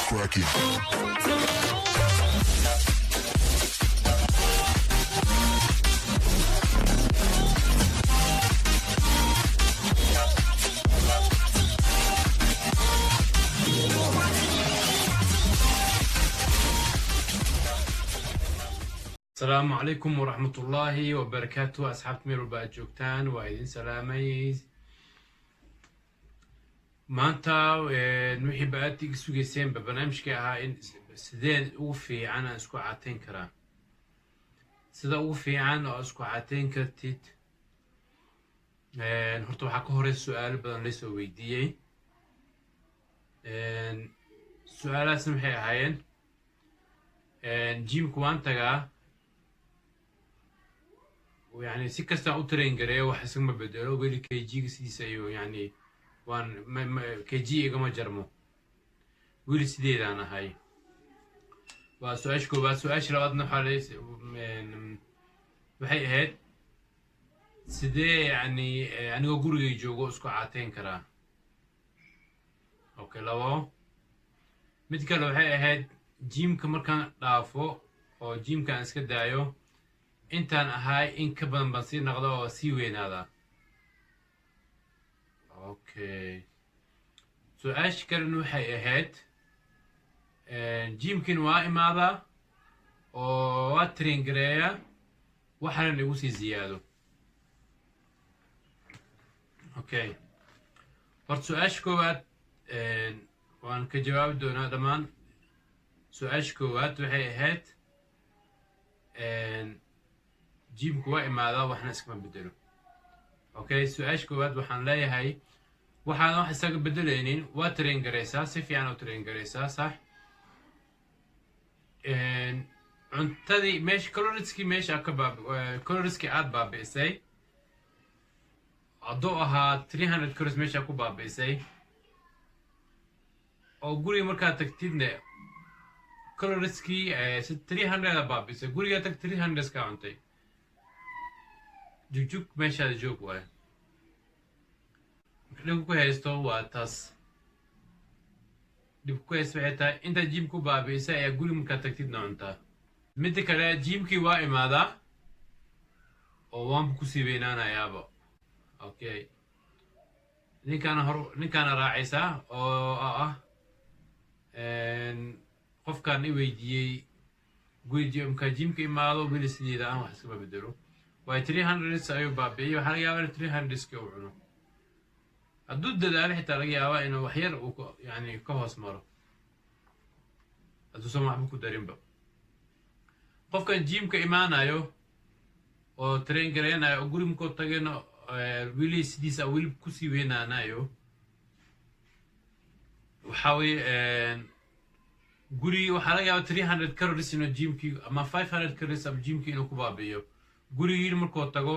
cracking. السلام عليكم ورحمة الله وبركاته. أصحاب ميرو بعد جوكتان وعيدين سلامي maanta wixii baad iga sugayseenba barnaamijkii ahaa in sideen ugu fiican aan isku cateyn karaa sida ugu fiican oo isku cateyn kartid horta waxaa ka horeysa su-aalo badan laysoo weydiiyey su-aalahaasna maxay ahaayeen jimka waan tagaa yani si kastaan u train gareeyo wax isagama bedelo weli kg sidiisa iyo yani waan kg igama jarmo weli sideedaan ahay waa su-aasha koowaad. su-aasha labaadna waxay ahayd sidee yani anigoo gurigay joogo isku cateyn karaa. okay labo. mid kale waxay ahayd jimka markaan dhaafo oo jimka aan iska daayo intaan ahay in ka badan baan sii noqdo oo sii weynaadaa. okay su-aasha kalena waxay ahayd jimkin waa imaadaa oo waa train gareeya waxaana igu sii ziyaado. okay horta su-aasha koowaad waan ka jawaabi doonaa dhammaan. su-aasha koowaad waxay ahayd jimku waa imaadaa waxna iskama bedelo. okay su-aasha koowaad waxaan leeyahay waxaan wax isaga bedelaynin waa train garaysaa si fiican u train garaysaa sax. cuntadii meesha calorieskii meesha ka calorieskii aad baabi'isay hadduu ahaa 300 calories meesha ku baabi'isay oo guriga markaad tagtidne calorieskii 300 baabi'isay guriga tag 300 ka cuntay jugjug meeshaada joog waayo dhib ku haysto waa taas. dhib ku haysto waxay tahay intaad jim ku baabi'isay ayaa guri markaad tagtidna cuntaa. midda kale jimkii waa imaadaa oo waanba kusii weynaanayaaba. okay ninkaana raacaysaa oo ah qofkaan i weydiiyey guri markaa jimka imaado weli sideeda aan wax iskama bedelo waay 300 ayuu baabi'iyey waxaa laga yaabaa in 300 uu cuno hadduu dadaalo xitaa laga yaabaa inuu waxyar uu yani ka hoos maro hadduusan waxba ku darinba. qofkan jimka imaanayo oo train gareynayo oo guri markuu tagayna weli sidiisa weli kusii weynaanayo waxaa weye guri waxaa laga yaabaa 300 calories inuu jimkii ama 500 calories ama jimkii inuu ku baabi'iyo gurigii markuu tago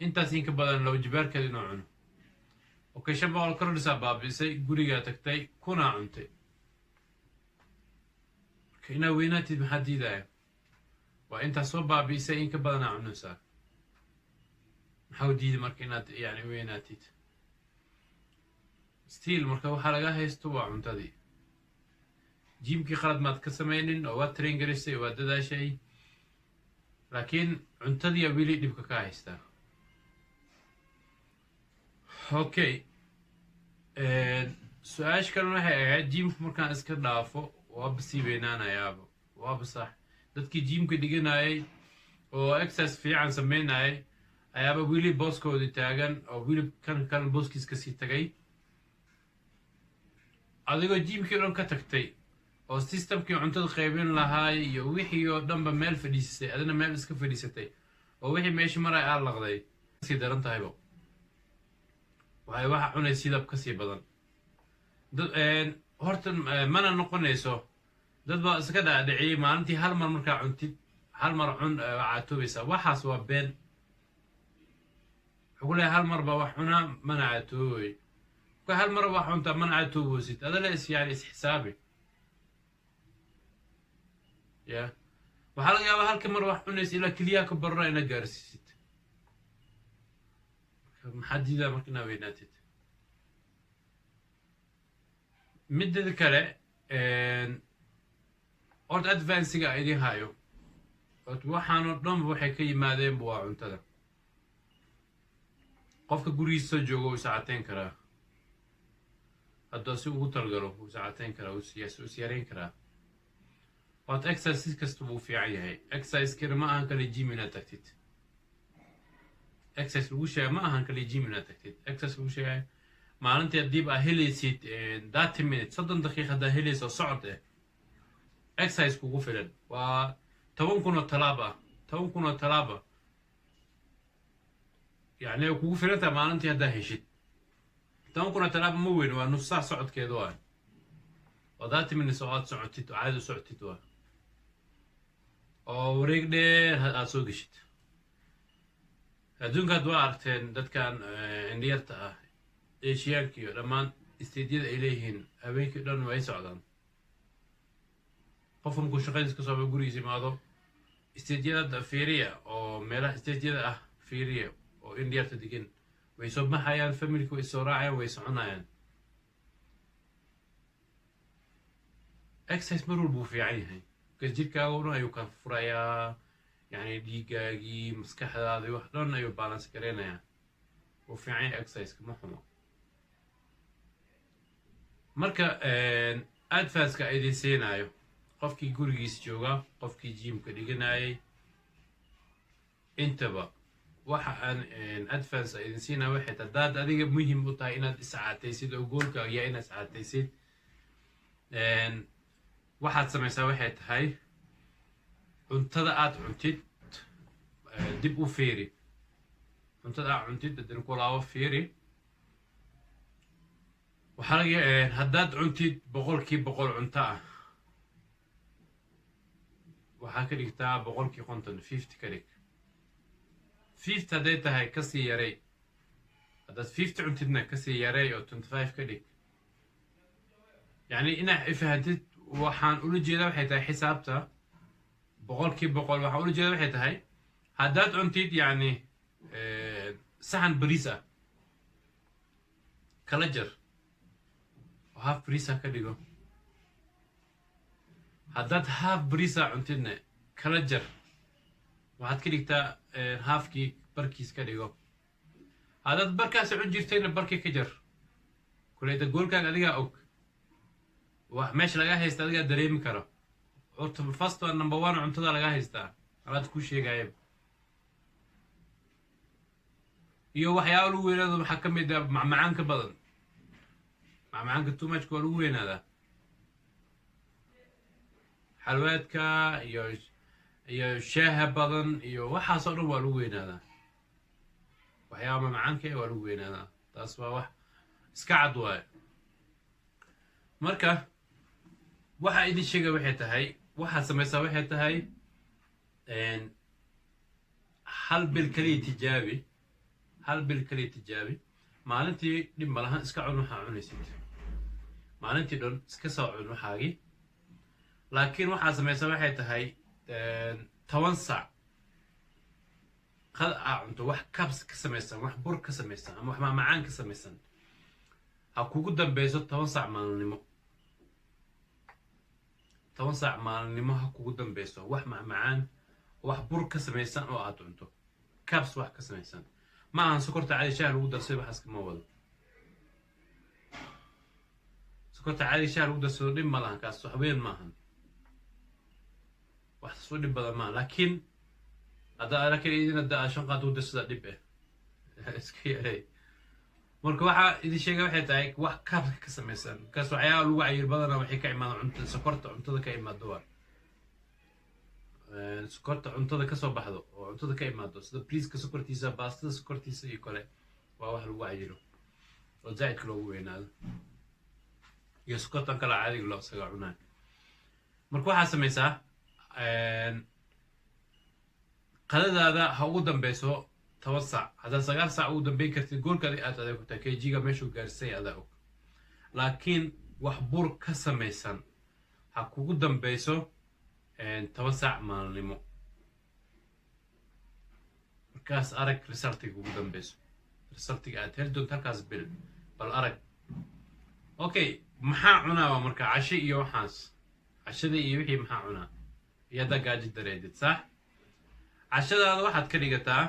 intaas in ka badan laba jibaarkeeda inuu cuno. okay 500 calories aa baabi'isay gurigaa tagtay kunaa cuntay marka inaad weynaatid maxaa diidaya waa intaas soo baabi'isay in ka badanaa cunaysaa maxaa diidi marka inaad yani weynaatid still marka waxaa laga haysto waa cuntadii. jimkii qalad maad ka samaynin oo waad train garisay oo waad dadaashay laakiin cuntadiiya weli dhibka ka haystaa. okay su-aasha kalena waxay ahayd jimka markaan iska dhaafo waaba sii weynaanayaaba waaba sax. dadkii jimka dhiganayay oo exercise fiican samaynayay ayaaba weli booskoodii taagan oo weli kan booskiis kasii tagay adigoo jimkii o dhan ka tagtay oo systemkii cuntada qaybin lahaay iyo wixii oo dhanba meel fadhiisatay adina meel iska fadhiisatay oo wixii meesha maray aad laqday kasii daran tahayba waxay waxa cunay sidab kasii badan. horta mana noqonayso dad baa iska dhaadhiciyey maalintii hal mar markaa cuntid hal mar cun caatoobaysaa waxaas waa been. wuxuu ku leeyahay hal mar baa wax cunaa mana caatoobay ka hal mar wax cuntaa mana caatooboosid adale yani isxisaabi ya waxaa laga yaabaa halka mar wax cunaysa ilaa keliyaha ka barra ina gaarsiisid maxaa diidaa marka inaa weynaatid. midda kale horta advancega idin hayo waxaanoo dhanba waxay ka yimaadeenba waa cuntada qofka gurigiisa soo joogo wuu iscateyn karaa hadduu si ugu talgalo wuu iscateyn karaa wuu isyareyn karaa waad exercise kasta wuu fiican yahay exerciseskana ma ahan kale gym inaad tagtid exercise lagu sheega ma ahan kale gym inaad tagtid exercise lagu sheegay maalintii haddiib aa helaysid 30 minutes 30 daqiiqa haddaa helaysa oo socod exercise kugu filan waa 10 kun oo talaab ah 10 kun oo talaab ah يعني kugu filantaa maalintii haddaa heshid 10 kun oo talaab ma weyn waa nus saac socodkeeda waa 30 minutes oo aad socotid oo caadi u socotid waa oo wareeg dheer aad soo geshid adduunkaad waa aragteen dadkan indhiyarta ah eeshiyaanka iyo dhammaan isteedyada ay leeyihiin habeenkii dhan way socdaan qofka markuu shaqadiis ka soo gurigiisa imaado isteedyada fiiriya oo meelaha isteedyada ah fiiriya oo indhiyarta degan way soo baxayaan familku way soo raacayaan way soconayaan exercise mar walba wuu fiican yahay because jirkaaguna ayuu ka furayaa يعني dhiigaagii maskaxdaadii wax dhan ayuu balance gareynayaa wuu fiican yahay exerciseka ma xumo marka advanceka idin siinayo qofkii gurigiis jooga qofkii gymka dhiganayay intaba waxa aan advance idin siinayo waxay haddaad adiga muhiim u tahay inaad iscaataysid oo goolka iyo inaad iscaataysid waxaad samaysaa waxay tahay cuntada aad cuntid dib u fiiri cuntada aad cuntid haddana ku laabo fiiri waxaa laga haddaad cuntid 100% cunto ah waxaa ka dhigtaa 50 50 ka dhig 50 hadday tahay kasii yaray haddaad 50 cuntidna kasii yaray oo 25 ka dhig يعني inaad ifahantid waxaan ula jeedaa waxay tahay xisaabta 100% waxaan ula jeedaa waxay tahay haddaad cuntid يعني saxan bariis ah kala jar oo half bariis ah ka dhigo haddaad half bariis ah cuntidna kala jar waxaad ka dhigtaa halfkii barkiis ka dhigo haddaad barkaas cun jirtayna barkii ka jar kuleyda goolkaaga adigaa og wax meesha laga haysta adigaa dareemi karo first one number 1 cuntada laga haystaa alaad ku sheegaya iyo waxyaabo lagu weynaado waxaa ka mid ah macmacaanka badan macmacaanka too much waa lagu weynaadaa xalwaadka iyo shaaha badan iyo waxaasoo dhan waa lagu weynaadaa waxyaaba macmacaanka waa lagu weynaadaa taas waa wax iska cad waaye marka waxa idin sheega waxay tahay waxaad samaysaa waxay tahay hal bil kaliya tijaabi maalintii dhib malahan iska cun waxaa cunaysid maalintii dhan iska soo cun waxaagii laakiin waxaad samaysaa waxay tahay 10 sac qad aa cunto wax kabs ka samaysan wax bur ka samaysan ama wax macmacaan ka samaysan ha kugu dambeyso 10 sac maalinimo 10 sac maalinimo ha kugu dambeyso wax macmacaan wax bur ka samaysan oo aad cunto kabs wax ka samaysan ma ahan sokorta caadi shaah lagu darsay waxaas kama wado sokorta caadi shaah lagu darsado dhib ma lahan kaas wax weyn maahan wax soo dhib badan maahan laakiin laakiin idin hadda 5 qaad u darsada dhib iska yaray marka waxaa idin sheegay waxay tahay wax kabs ka samaysan kaas waxyaabo lagu cayir badana waxay ka imaadaan cuntada sokorta cuntada ka imaado waa sokorta cuntada ka soo baxdo oo cuntada ka imaado sida briiska sokortiisa baastada sokortiisa iyo kale waa wax lagu cayiro oo zaidka loogu weynaado iyo sokortan kale caadiga loo isaga cunaa marka waxaa samaysaa qadadaada ha ugu dambeyso 10 sac haddaad 9 sac ugu dambeyn kartid goolkaadi aad adeegtaa kg meeshuu gaarsay adaa og laakiin wax bur ka samaysan ha kugu dambeyso 10 sac maalinimo markaas arag resultiga ugu dambeyso resultiga aad heli doonto halkaas bil bal arag okay maxaa cunaa waa marka casho iyo waxaas cashada iyo wixii maxaa cunaa iyo haddaa gaajo dareedid sax cashadaada waxaad ka dhigataa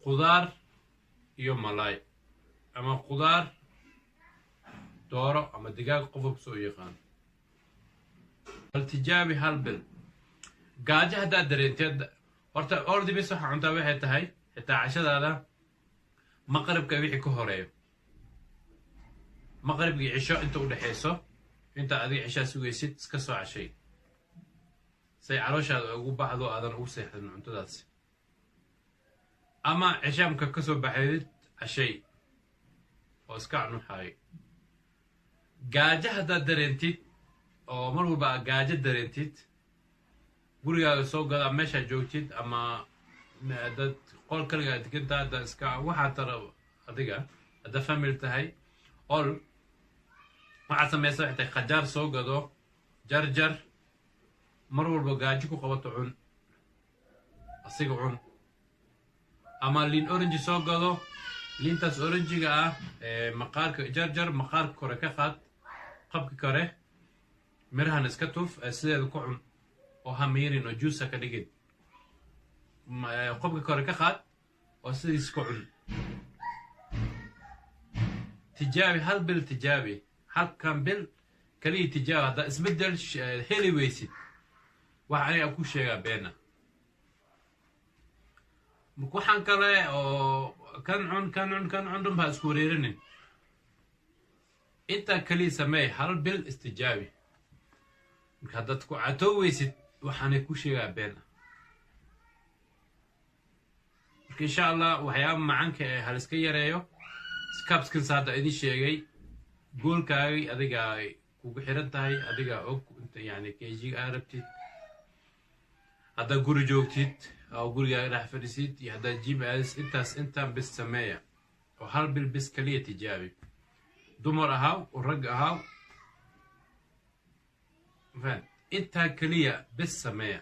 qudaar iyo malaay ama qudaar dooro ama digaag qof walba soo yaqaan bal tijaabi hal bil gaajo haddaad dareenteed horta ordi bis waxaa cuntaa waxay tahay xitaa cashadaada maqribka wixii ka horeeyo maqribkii cisho inta u dhexayso inta adiga cishaa sugaysid iska soo cashay say calooshaada ugu baxdo aadan ugu seexdin cuntadaasi ama cishaamka ka soo baxaydid cashay oo iska cunuxaay gaajo haddaad dareentid oo mar walba aad gaajo dareentid gurigaaga soo gada ama meeshaad joogtid ama dad qol kaligaa degantaa hadda iska waxaa tara adiga hadda family tahay ol waxaad samaysa waxay tahay khajaar soo gado jarjar mar walba gaajo ku qabato cun asiga cun ama liin orange soo gado liintaas oranjiga ah maqaarka jarjar maqaarka kore ka qaad qabka kore mirahan iska tuf sideeda ku cun oo hamiirin oo juusa ka dhigin qobka kore ka qaad oo sidiis ku cun tijaabi hal bil tijaabi halkan bil kaliya tijaabi haddaa isbeddel heli weysid wax aniga ku sheegaa beena waxaan kale oo kan cun dhan baa isku wareerinin intaa kaliya sameey hal bil istijaabi marka haddaad ku catoo weysid waxaanay ku sheegaa beena marka insha allah waxyaaba macanka ee haliska yareeyo scabskins hadda idin sheegay goolkaagay adiga kugu xiran tahay adiga og yani kjiga aa rabtid haddaad guri joogtid oo gurigaaga dhex fadhisid iyo haddaad jim aadis intaan bis sameeya oo hal bil bis kaliya tijaabi dumar ahaaw oo rag ahaaw intaa kaliya bis sameeya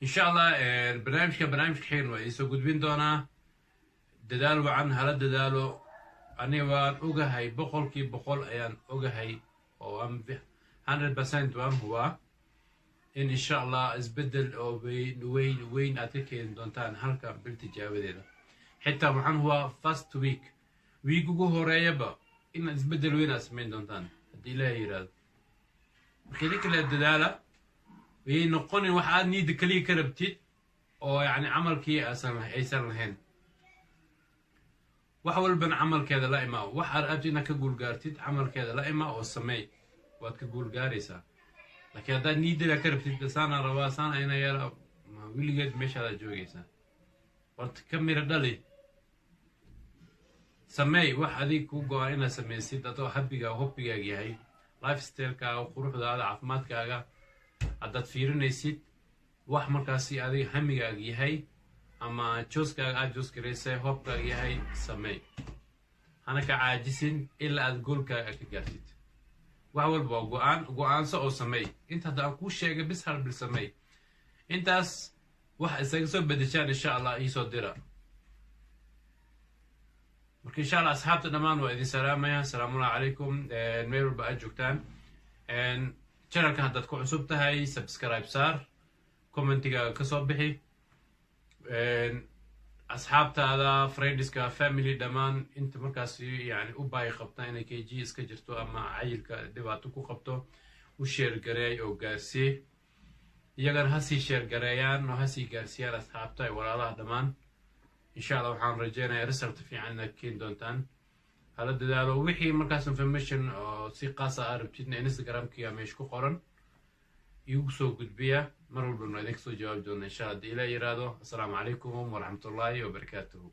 insha allah barnaamijka xign waa idinsoo gudbin doonaa dadaal wacan hala dadaalo aniga waan ogahay 100% ayaan ogahay oo 100% waan hubaa in insha allah isbeddel oo weyn aad ka keeni doontaan halka bil tijaabadeeda xitaa waxaan hubaa first week ugu horeeyaba inaad isbeddel weyn aad samayn doontaan haddii ilaahay yidhaahdo marka idinka la dadaala way noqonin wax aad niida kaliya ka rabtid oo yani camalkii aysan lahayn wax walbana camalkeeda la imaa wax aad rabtid inaad ka guulgaartid camalkeeda la imaa oo sameey waad ka guulgaaraysaa laakiin haddaad niidada ka rabtid saana rabaa saana ina yara weligeed meeshaadaad joogaysaa horta ka mira dhali sameey wax adig ku go-an inaad samaysid adoo hobbigaag yahay lifestylekaaga quruxdaada caafimaadkaaga haddaad fiirinaysid wax markaasi adiga hamigaag yahay ama jooskaaga aad joos garaysay hobkaaga yahay sameey hana ka caajisin ilaa aad goolkaaga ka gaartid wax walba waa go-aanso oo sameey inta hadda aan kuu sheegay bis hal bil sameey intaas wax isaga soo bedeshaan insha allah iisoo dira marka insha allah asxaabta dhammaan waa idin salaamaya asalaamullahi calaykum meel walba aad joogtaan channelka haddaad ku cusub tahay subscribe saar commentigaaga ka soo bixi asxaabtaada friendiska family dhammaan inta markaas yani u baahi qabta inay kg iska jirto ama cayilka dhibaato ku qabto u sheergareey oo gaarsii iyagana hasii sheergareeyaan oo hasii gaarsiiyaan asxaabta ay walaalaha dhammaan insha allah waxaan rajeynayaa result fiican inaad keeni doontaan hala dadaalo wixii markaas information oo si qaasa aa rabtidna instagramkiga meesha ku qoran igu soo gudbiya mar walbana idinka soo jawaabi doona insha allah haddii ilaa yiraahdo assalaamu calaykum waraxmatullaahi wabarakaatuhu